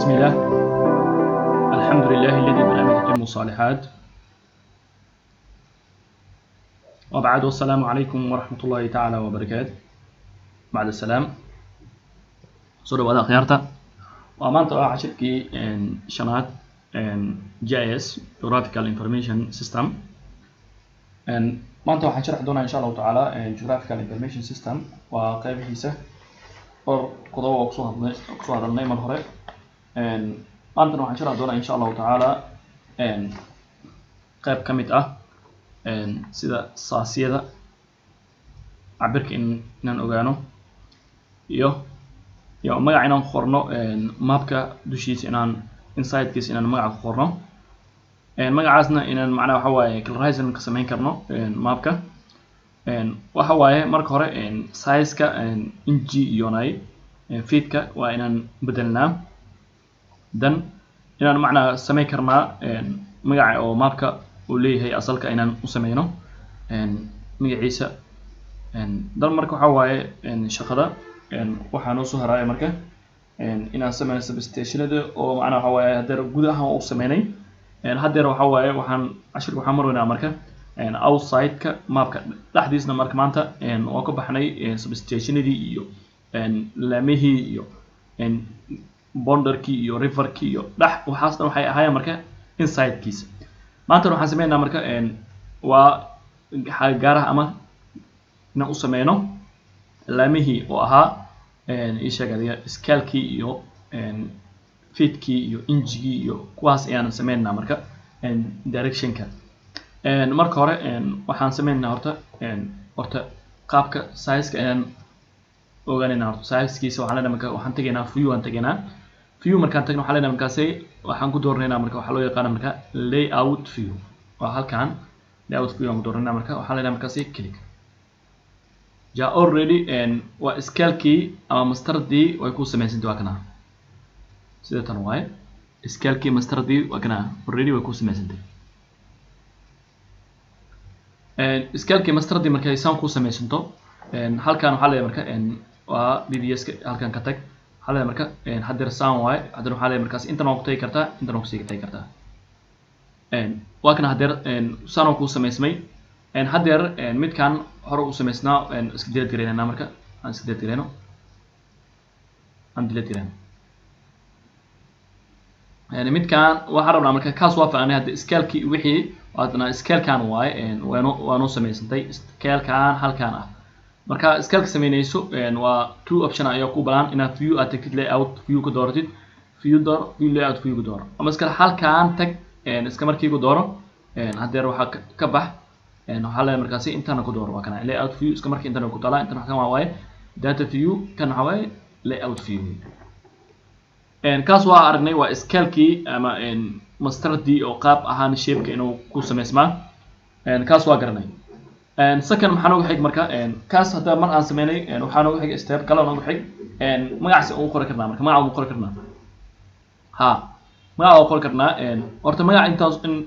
بسم الله الحمد لله الذي بنعمته تتم الصالحات وبعد والسلام عليكم ورحمة الله تعالى وبركاته. بعد السلام سورة وضع خيارتا وأمانة عشركي شنات GIS Geographical Information System maanta waxaan sharxi doonaa insha Allah taala Geographical Information System waa qaybihiisa oo qodobo oo kusoo hadalnay mar hore maanta waxaan sharxi doonaa insha Allah taala qayb ka mid ah sida saasiyada cabirka inaan ogaano iyo magac inaan qorno mapka dushiisa inaan insidekiisa inaan magac qorno magacaasna inaan macnaha waxa waaye colorization ka sameyn karno mapka waxa waaye marka hore size-ka inch iyo feet-ka waa inaan bedelnaa dan inaan macnaha sameyn karnaa magaca oo mapka uu leeyahay asalka inaan u sameyno magaciisa dan marka waxa waaye shaqada waxaan u soo haraaya marka inaan sameyno substationada oo macnaha waxa waaye hadeer gudaha u sameynay hadeer waxa waaye waxaan marweynaa marka outside-ka mapka dhaxdiisna marka maanta waa ka baxnay substationadii iyo laamihii iyo boundarkii iyo riverkii iyo waxaas dhan waxay ahaayeen marka inside-kiisa maanta waxaan sameynaa marka waa gaaraha ama inaan u sameyno laamihii oo ahaa isheegaya scale-kii iyo feet-kii iyo inch-gii iyo kuwaas ayaan sameynaa marka direction-ka marka hore waxaan sameynaa horta qaabka size-ka ayaan ogaanaynaa horta size-kiisa waxaan leenahay marka waxaan tegaynaa view markaan tagno waxaan leenahay markaasi waxaan ku dooranaynaa marka waxa loo yaqaan marka layout view waa halkan layout view aan ku dooranaa marka waxaan leenahay markaasi click already waa scale-kii ama mastardii way ku sameysantay waa kana sida tan waaye scale-kii mastardii waa kana already way ku sameysantay scale-kii mastardii markay saan ku sameysanto halkan waxaa leeyahay marka waa BBS-ka halkan ka tag waxaa leeyahay marka hadeer saan waaye hadeer waxaa leeyahay markaas intan waa ku tagi kartaa intan waa ku sii tagi kartaa waa kana hadeer saan oo ku sameysmay hadeer midkan hore u sameysnaa iska delete gareynaa marka aan iska delete gareyno aan delete gareyno midkan waxaan rabnaa marka kaas waa faanay hadda scale-kii wixii waadna scale-kan waaye waanu sameysantay scale-kan halkan ah marka scale-ka sameynayso waa two option ayaa ku balan inaad view aad tagtid layout view ka dooratid view layout view ka dooro ama iska halkan tag iska markii ku dooro hadeer waxa ka bax waxaa leeyahay markaasi intana ku dooro waa kana layout view iska markii intana ku talaa intana waxa waaye data view kan waxa waaye layout view kaas waa aragnay waa scale-kii ama mastardii oo qaab ahaan shape-ka inuu ku sameysmaa kaas waa garanay second maxaa noogu xig marka kaas hadda mar aan sameynay waxaa noogu xig step kale noogu xig magaciisa uu qori karnaa marka magaca uu qori karnaa magaca uu qori karnaa horta magaca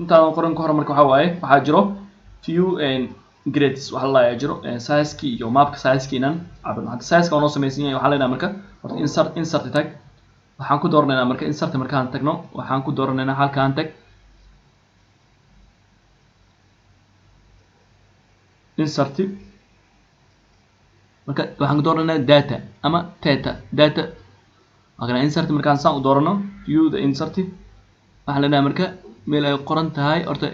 intaan qoran ka hor marka waxa waaye waxaa jiro few grades waxa la jiro size-kii iyo mapka size-kii inaan cabirno hadda size-ka oo noo sameysan yahay waxaa leenahay marka horta insert tag waxaan ku dooranaynaa marka insert markaan tagno waxaan ku dooranaynaa halkaan tag insert marka waxaan ku dooranaynaa data ama data marka insert markaan saan u doorano view the insert waxaan leenahay marka meel ay qoran tahay horta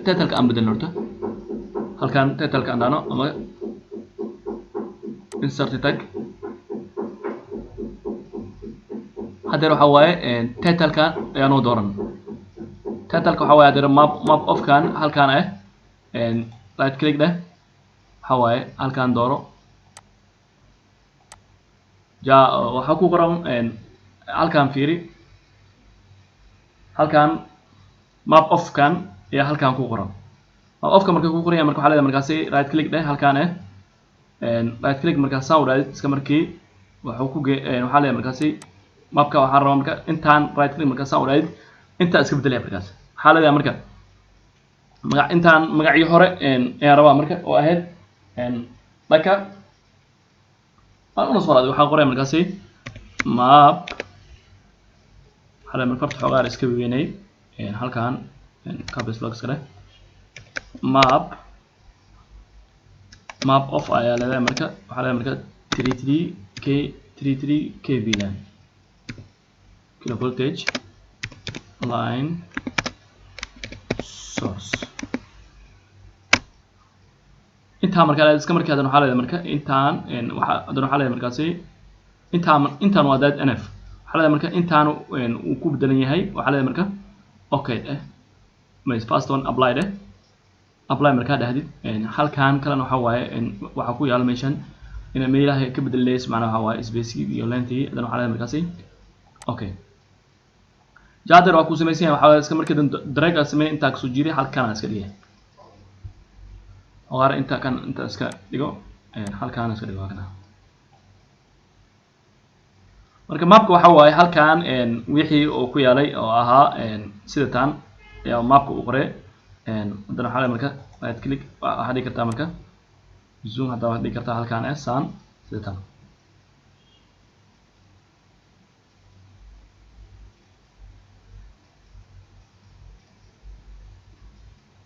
title-ka aan bedelno horta halkaan title-ka aan dhahno ama insert tag hadeer waxa waaye title-ka ayaan u dooran title-ka waxa waaye hadeer map of-kan halkaan ah right click dheh waxa waaye halkaan dooro waxa ku qoran halkaan fiiri halkaan map of-kan ayaa halkaan ku qoran map of-ka marka ku qoran yahay marka waxa leedahay markaasi right click dheh halkaan ah right click marka saan u dhaadid iska markii waxuu ku waxa leeyahay markaasi mapka waxaan rabaa marka intaan right click marka saan u dhaadid inta iska bedelaya markaas waxaa leedahay marka intaan magacii hore ayaan rabaa marka oo ahayd dhanka waxaan qoraya markaasi map waxaa leeyahay farta xoogaa iska weynay halkan caps lock iska leh map of ayaa leedahay marka waxaa leeyahay marka 33 kV lan kilo voltage line source inta marka iska markaad waxaa leedahay marka intaan waxaa leedahay markaasi intaan waa dad nf waxaa leedahay marka intaan uu ku bedelan yahay waxaa leedahay marka okay first one apply marka dhahdid halkan kalena waxa waaye waxa ku yaal meeshan ina meelaha ka bedelayso macnaha waxa waaye space iyo length adan waxa leedahay markaasi okay jaader waa ku sameeyay waxa iska markii drag sameey inta ka soo jiiray halkan iska dhigay oo inta iska dhigo halkan iska dhigo kana marka mapka waxa waaye halkan wixii oo ku yaalay oo ahaa sida tan ayaa mapka u qoray hadana waxa marka right click waxa dhigi kartaa marka zoom hadda waxa dhigi kartaa halkan san sida tan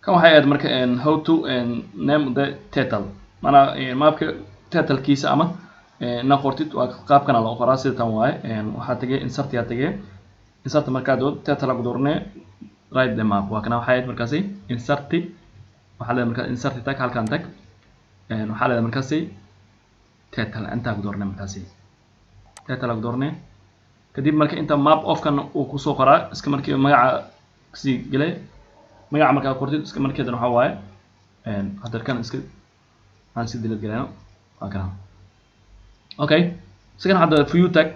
kan waxay aad marka how to name the title mana mapka title kiisa ama na qortid waa qaabkan loo qoraa sida tan waaye waxa tagay insert ya tagay insert marka dood title lagu doornay right the map waa kana waxay aad markaasi insert waxa leeyahay marka insert tag halkan tag waxa leeyahay markaasi title inta ku doornay markaasi title lagu doornay kadib marka inta map of kan uu ku soo qoraa iska markii magaca si galay magaca marka qortid iska markeedan waxa waaye hadda kan iska aan si dilad galayno waa kana okay sigan hadda view tag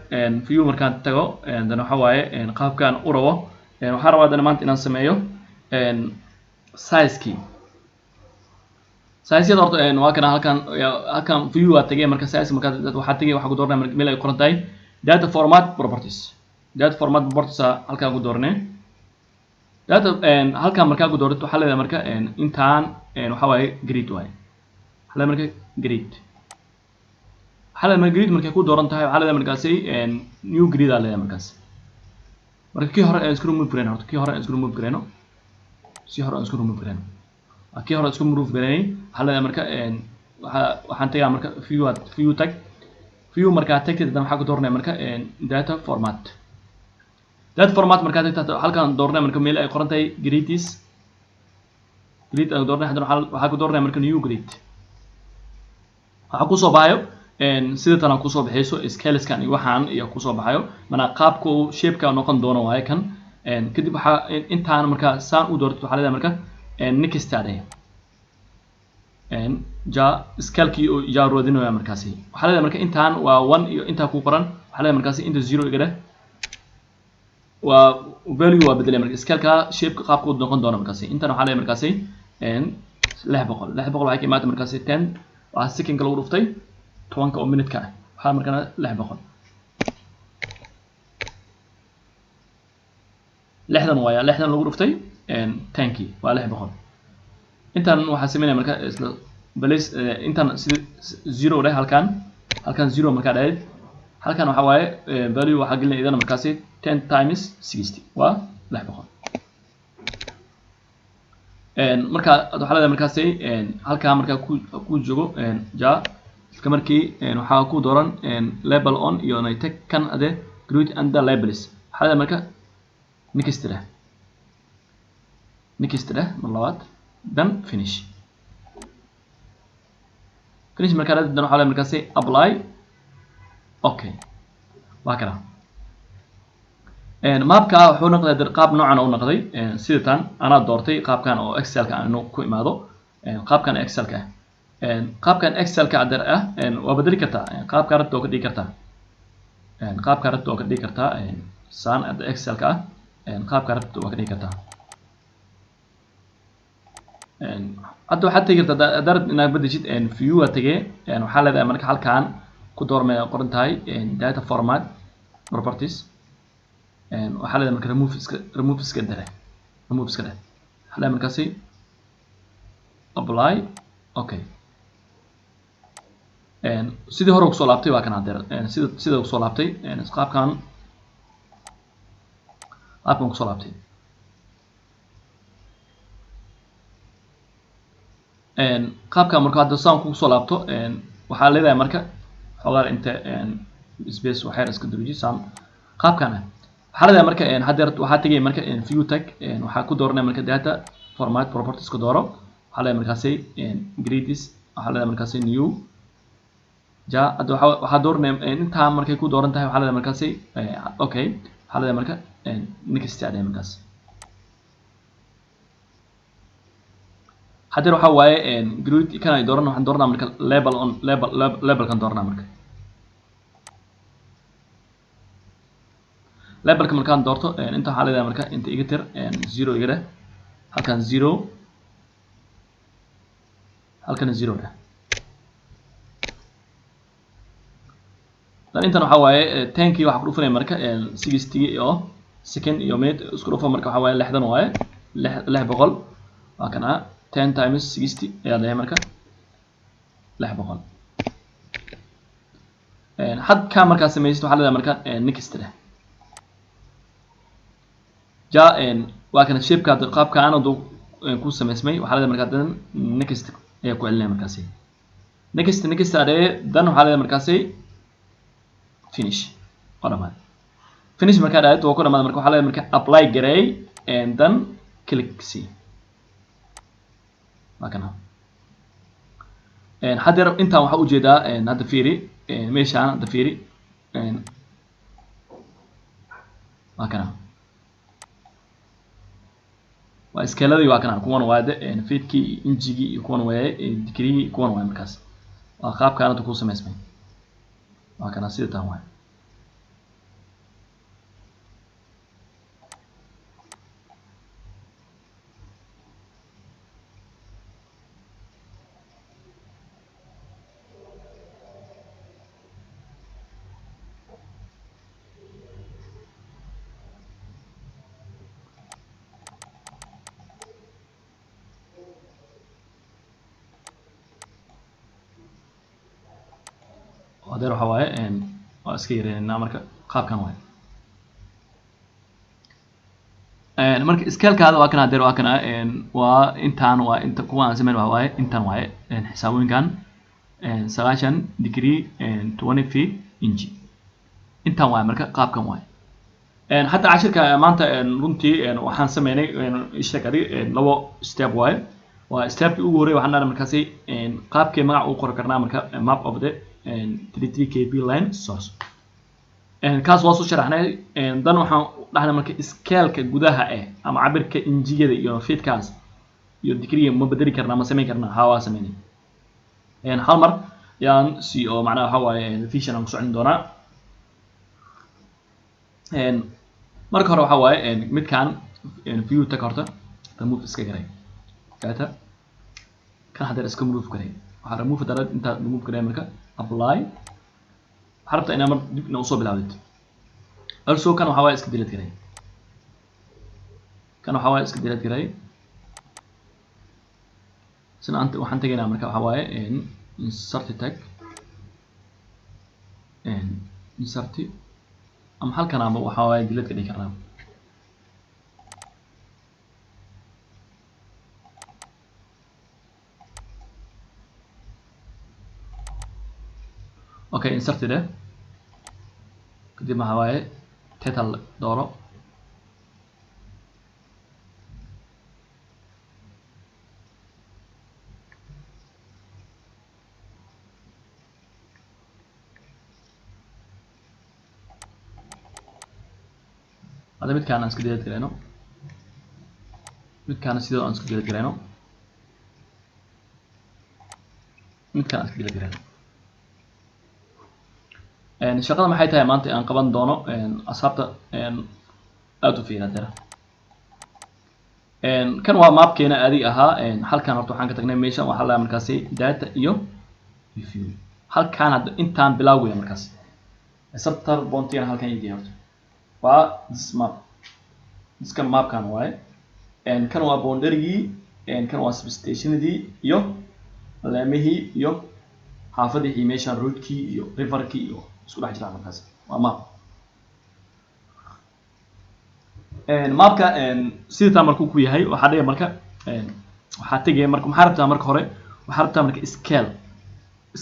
view markaan tago dan waxa waaye qaabkan u rabo waxa rabaa dan maanta inaan sameeyo size key size yada horta waa kana halkan view waa tagay marka size marka waxa tagay waxa ku doornaa meel ay qoran tahay data format properties halkan ku doornay data halkan marka ku doorto waxa leedahay marka intaan waxa waaye grid waaye waxa leedahay marka grid waxa leedahay grid marka ku dooran tahay waxa leedahay markaasi new grid aa leedahay markaas marka kii hore isku remove gareyno horta kii hore isku remove gareyno kii hore isku remove gareyno waxa leedahay marka waxaan tagaa marka view marka tagtid dan waxa ku doornay marka data format marka tagtid halkan doornay marka meel ay qoran tahay grid aan doornay hadana waxa ku doornay marka new grid waxa ku soo baayo sida tan ku soo baxayso scaleskan iyo waxaan iyo ku soo baxayo mana qaabku shape-ka noqon doono waaye kan kadib waxa intaan marka saan u doorto waxa leedahay marka next aday scale-kii oo roodinaya markaasi waxa leedahay marka intaan waa 1 iyo inta ku qoran waxa leedahay markaasi inta 0 igada waa value waa bedelay marka scale-ka shape-ka qaabku noqon doono markaasi intaan waxa leedahay markaasi 600 waxay ka imaatay markaasi 10 waa second lagu dhuftay 10 oo minute ka waxa markana 600 60 waa 60 lagu dhuftay 10 waa 600 intaan waxa sameeynaa marka isla balis intaan 0 leh halkan 0 marka dhayd halkan waxa waaye value waxa gelinay idana markaasi 10 times 60 waa 600 marka waxa leedahay markaasi halka marka ku joogo iska markii waxa ku dooran label on iyo tag kan ade grid and the labels waxa leedahay marka next malawaad then finish marka dan waxa leedahay markaasi apply okay waa kana mapka wuxuu noqday qaab noocan oo noqday sida tan ana doortay qaabkan oo excel ka aanu ku imaado qaabkan excel ka qaabkan excel ka adar ah waa bedeli kartaa qaabka rabto ka dhigi kartaa san ad excel ka qaabka rabto ka dhigi kartaa hadda waxa tagi kartaa adar inaad bedeshid view tagay waxa leedahay marka halkan ku doormay qoran tahay data format properties waxa leedahay marka remove iska dheh waxa leedahay markaasi apply okay sidii hore ku soo laabtay waa kana adeer sida ku soo laabtay qaabkan qaabkan kusoo laabtay qaabkan marka hadda saan kusoo laabto waxaa leedahay marka xogaa inta space waxyar iska durji saan qaabkana waxaa leedahay marka haddeer waxaa tegay marka view tag waxaa ku dooranay marka data format properties ku dooro waxaa leedahay markaasi gradis waxaa leedahay markaasi new ja hadda waxaa dooranay intaa markay ku dooran tahay waxaa leedahay markaasi okay waxaa leedahay marka next aday markaas haddeer waxaa waaye grid kan ay dooran waxaan dooranaa marka label kan dooranaa marka labelka markaan doorto inta waxaa leedahay marka inta iga tir 0 iga dheh halkan 0 halkan 0 dheh dan intan waxaa waaye 10kii waxaa ku dhufanaya marka 60 iyo second iyo minute isku dhufo marka waxaa waaye 60 waaye 600 waa kana 10 times 60 ayaa leeyahay marka 600 hadka markaa samaysid waxaa leedahay marka next dheh ja waa kana shape-ka qaabka aan ku samaysmay waxaa leedahay marka dan next ayaa ku celinaya markaasi next adee dan waxaa leedahay markaasi finish oo dhamaad finish markaa dhaayad waa ku dhamaad marka waxaa leedahay marka apply gareey and then click see waa kana haddeer intaan waxaa ujeedaa hadda fiiri meeshaan hadda fiiri waa kana waa iskeeladii waa kana kuwan waade feedkii injigii iyo kuwan waaye digrigii kuwan waaye markaas waa qaabkaan hadda ku samaysmay waa kana sida taan waaye haddeer waxaa waaye waa iska yareynaa marka qaabkan waaye marka scale-kaada waa kan haddeer waa kana waa intaan waa inta kuwa aan samayn waa waaye intaan waaye xisaabooyinkan 90 degree 20 feet inch intaan waaye marka qaabkan waaye hadda cashirka maanta runtii waxaan sameynay ishakadi labo step waaye waa stepkii ugu horreeyay waxaan dhahnay markaasi qaabkee magac u qori karnaa marka map of the 33kb line source kaas waa soo sharaxnay dan waxaan dhahnay marka scale-ka gudaha ama cabirka injiyada iyo feedkaas iyo degree ma bedeli karnaa ma samayn karnaa haa waa sameynay hal mar yaan si oo macnaha waxa waaye vision aan ku socon doonaa marka hore waxa waaye midkaan view tag horta remove iska garay data kan hadda iska remove garay waxa remove darad inta remove garay marka apply waxa rabtaa inaad mar dib inoo soo bilaawdid also kan waxa waaye iska delete garay kan waxa waaye iska delete garay sina anta waxaan tagaynaa marka waxa waaye insert tag insert ama halkan ama waxa waaye delete ka dhigi karnaa okay insert ده kadib waxa waaye title dooro هذا midkaan aan iska delete gareyno midkaan sidoo aan iska delete gareyno midkaan iska delete gareyno shaqada maxay tahay maanta aan qaban doono asxaabta aad u fiiradara kan waa mapkeena adi ahaa halkan horta waxaan ka tagnay meesha waxa la markaasi data iyo review halkan hadda intaan bilaawaya markaas center bontiana halkan idin horta waa this map iska mapkan waaye kan waa boundary kan waa substationadii iyo laamihii iyo xaafadii meeshan roadkii iyo riverkii iyo isku dhex jira markaas waa map mapka sida markuu ku yahay waxa dhigay marka waxa tagay marka maxaa rabtaa marka hore waxa rabtaa marka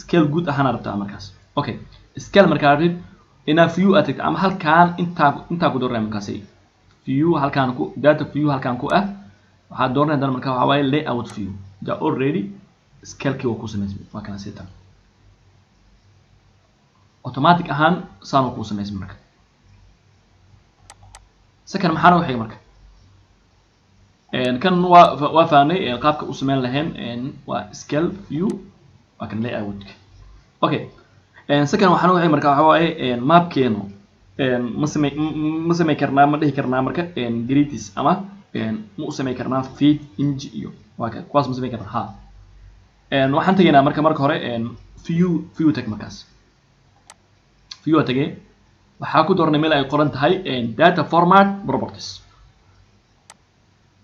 scale guud ahaan rabtaa markaas okay scale marka rabtid ina view attack ama halkaan inta ku dooranay markaas view halkaan ku data view halkaan ku ah waxa dooranay marka waxa way layout view da already scale kii ku sameeyay waa kana sita automatic ahaan saan ku sameeyay marka second maxaa waxay marka kan waa faanay qaabka u sameyn lahayn waa scale view waa kan layout okay second waxaan waxay marka waxa waaye mapkeenu ma sameey karnaa ma dhihi karnaa marka grids ama ma u sameey karnaa feed inch iyo waa ka kuwaas ma sameey karnaa ha waxaan tageynaa marka hore view tag markaas view tagee waxaa ku doornay meel ay qoran tahay data format properties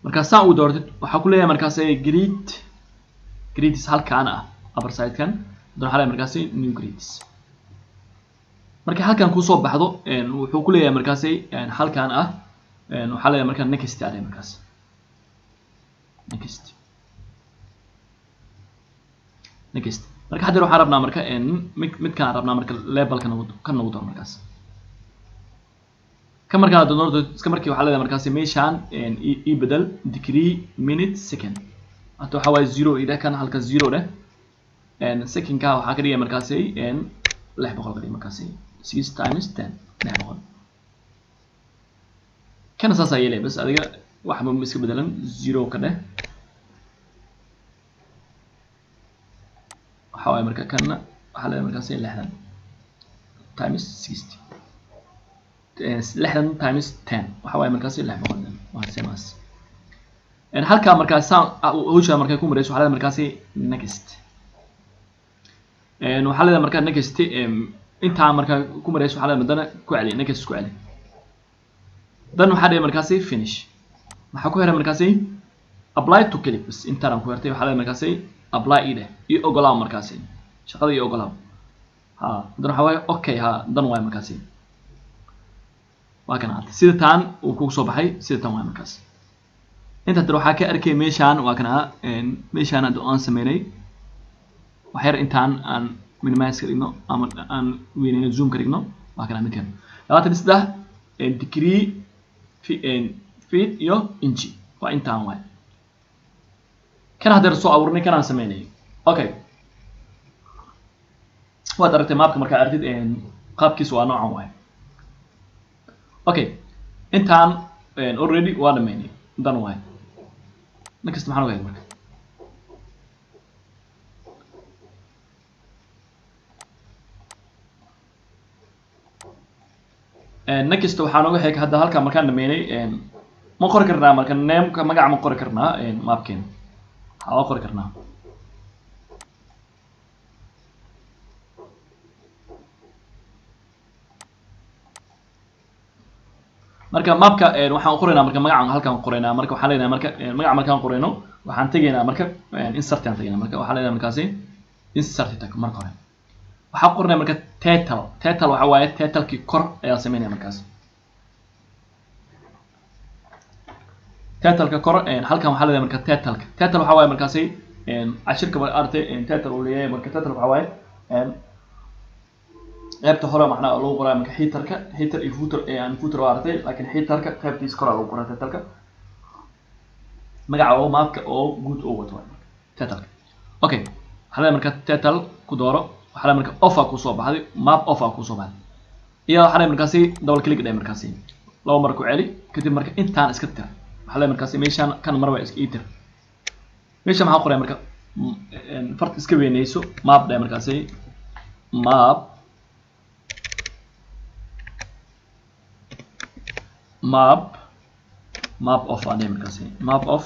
marka saan u doortid waxaa ku leeyahay markaas grids halkaan ah upper side kan doon xalay markaas new grids marka halkaan ku soo baxdo wuxuu ku leeyahay markaas halkaan ah waxa leeyahay marka next area markaas next marka hadda waxaan rabnaa marka mid kan rabnaa marka label kan ugu door markaas kan marka doonto iska markii waxa leeyahay markaas meeshaan i bedel degree minute second ato waxa way 0 ida kan halka 0 leh second ka waxa ka dhigay markaas 600 ka dhigay markaas 6 times 10 600 kan asaas ay leeyahay bas adiga wax ma iska bedelan 0 ka dheh waxa way marka kan waxa leeyahay markaas 60 times 60 60 times 10 waxa way markaas 600 waa samaas halka markaas hawsha markay ku marayso waxa leeyahay markaas next waxa leeyahay marka next inta marka ku marayso waxa leeyahay madana ku celi next ku celi dan waxa leeyahay markaas finish waxa ku xiran markaas apply to clips inta aan ku xirtay waxa leeyahay markaas apply ide iyo ogolaaw markaas shaqada iyo ogolaaw ha dan waxa way okay ha dan way markaas waa kana sida taan uu ku soo baxay sida taan way markaas inta dad waxa ka arkay meeshaan waa kana meeshaan aan sameeyay waxyar intaan aan minimize karino ama aan weynayno zoom karino waa kana midkan 23 degree feet iyo inch waa intaan way kana hadda soo abuurnay kana sameeyay okay waa daragtay mapka marka aragtid qaabkiisu waa noocan way okay intaan already waa dhameynay dan way next maxaan ogahay marka next waxaan oga xig hadda halka markaan dhameynay ma qori karnaa marka name ka magac ma qori karnaa mapkeen waxa qori karnaa marka mapka waxaan qoraynaa marka magaca halkaan qoraynaa marka waxaan leenahay marka magaca markaan qorayno waxaan tageynaa marka insert aan tageynaa marka waxaan leenahay markaas insert tag marka hore waxaan qornay marka title waxa waaye title ki kor ayaa sameeynaa markaas title ka kor halkaan waxaa leedahay marka title waxa waaye markaas cashirka artay title uu leeyahay marka title waxa waaye qaybta hore macnaha loo qoraa marka heater iyo footer aan footer waa artay laakiin heaterka qaybtiisa kor loo qoraa title-ka magaca oo mapka oo guud oo wato title okay waxa marka title ku dooro waxa marka offer ku soo baxday map offer ku soo baxday iyo waxa markaas double click dhay markaas laba mar ku celi kadib marka intaan iska tir waxa markaas meeshaan kan mar waa iska tir meesha maxaa qoray marka fart iska weynayso map dhay markaas map of ane markaas map of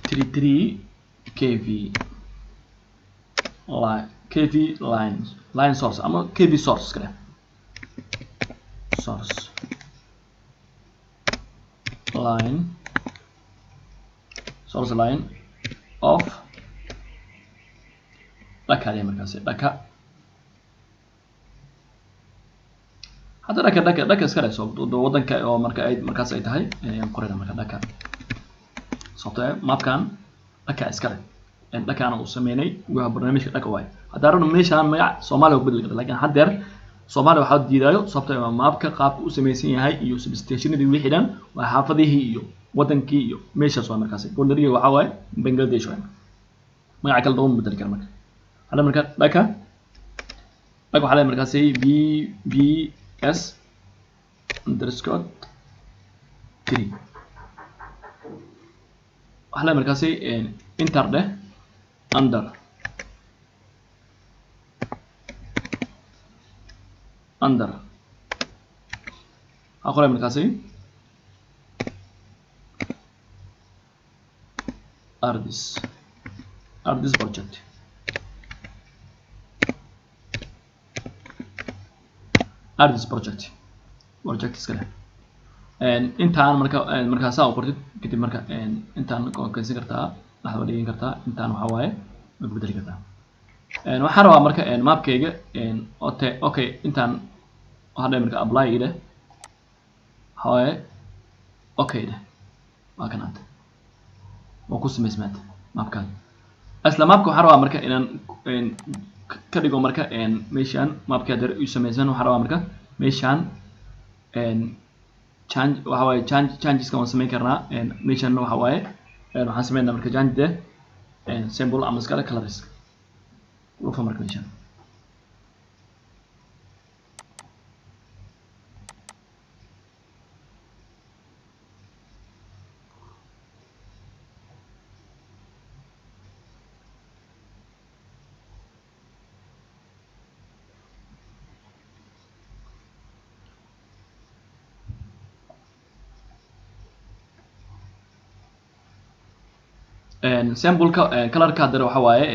33 kv line source ama kv source kale source line of dhaka ane markaas dhaka hadda dhaka iska dhayso wadanka oo markaas ay tahay qorayna marka dhaka sababtoo mapkan dhaka iska leh dhakaana uu sameeyay waa barnaamijka dhaka waay hadda rabno meeshaan magac Soomaaliya u bedeli kartaa laakiin haddeer Soomaaliya waxa diidayo sababtoo mapka qaabka uu sameeysan yahay iyo substationadii wixii dhan waa xaafadihii iyo wadankii iyo meeshaas waa markaas boundary waxa waay Bangladesh waay magac kale doon bedeli kara marka hadda marka dhaka waxa la markaas BBS underscore 3 waxa la markaas enter de under أقول من كاسي أردس project إسكله أنت عن مركا ساو قرطت كتير مركا أنت عن كنسي كرتا لحظة دقيقة كرتا أنت عن هواي مقبل كرتا وحروا مركا ماب كيجا أوكي أنت عن هذا مركا apply إله هواي أوكي ده ما كانت وكوس مسمات ماب كان أصلا ماب كحروا مركا إن كديكو مركا إن ميشان ماب كدر يسميزن وحروا مركا ميشان إن change وهواي changes كمان سمي كرنا إن ميشان وهواي إن حسمينا مركا change ده إن symbol أمسكاله colors وفهم مركا ميشان sample color ka hadda waxa waaye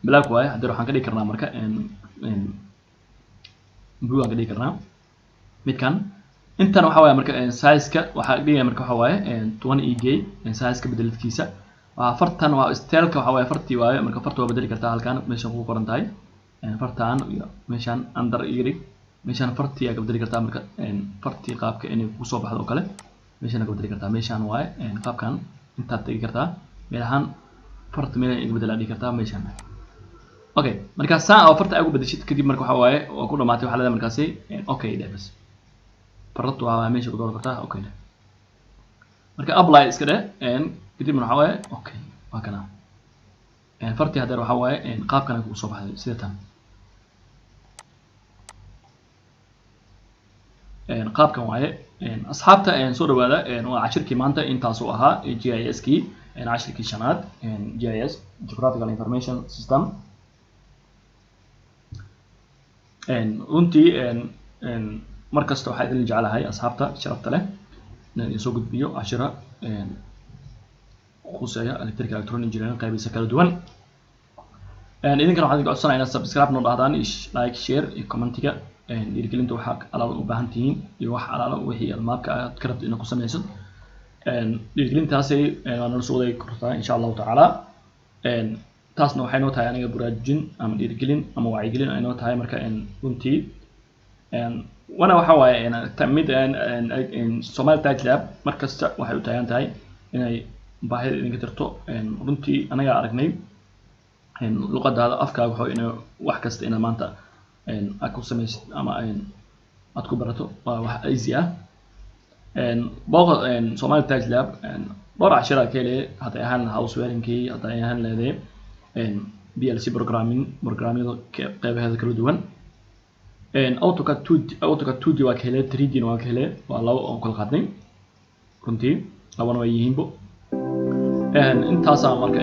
black waaye hadda waxaan ka dhigi karnaa marka blue aan ka dhigi karnaa midkan intan waxa waaye marka size ka waxa dhigaya marka waxa waaye 20 eg size ka bedelkiisa waa fartan waa style ka waxa waaye farti waaye marka farta waa bedeli kartaa halkan meesha ku qoran tahay fartan iyo meeshan under eg meeshan farti ayaa ka bedeli kartaa marka farti qaabka inay ku soo baxdo oo kale meeshan ka bedeli kartaa meeshan waaye qaabkan inta tagi kartaa meelahan farta meel ay bedel dhigi kartaa meeshan okay marka saa oo farta ay ugu bedeshid kadib marka waxa waaye oo ku dhamaatay waxa la markaas okay dah bas farta waa meesha ku dooran kartaa okay marka apply iska dheh kadib waxa waaye okay waa kana farti hadda waxa waaye qaabkan ay ku soo baxday sida tan qaabkan waaye asxaabta soo dhawaada waa cashirkii maanta intaas oo ahaa GIS kii cashirkii shanaad GIS Geographical Information System runtii markasta waxaa idin jecelahay asxaabta sharafta leh inaan soo gudbiyo cashira khuseeya electrical electronic engineering qaybihiisa kala duwan idinkana waxaan idin codsanayaa inaad subscribe noo dhahdaan like share iyo commentiga dhiirigelinta waxaa alaaba u baahan tihiin iyo wax alaala wixii almaabka aad ka rabto inaad ku samayso dhiirigelintaasi waa nala soo wadaagi kartaa insha allahu tacaala taasna waxay noo tahay aniga baraarujin ama dhiirigelin ama wacyigelin ay noo tahay marka runtii wana waxa waaye mid Somali Tech Lab markasta waxay u taagan tahay inay baahida idinka tirto runtii anaga aragnay luqadaada afkaaga wuxuu inay wax kasta ina maanta aad ku samaysid ama aad ku barato waa wax easy ah booqo Somali Tech Lab dhowr cashira kale hadda ahaan house wiring-kii hadda ahaan leedahay PLC programming qaybaheeda kala duwan AutoCAD 2D waa kale 3D waa kale waa labo oo kala qaadnay runtii labana way yihiinbo intaas marka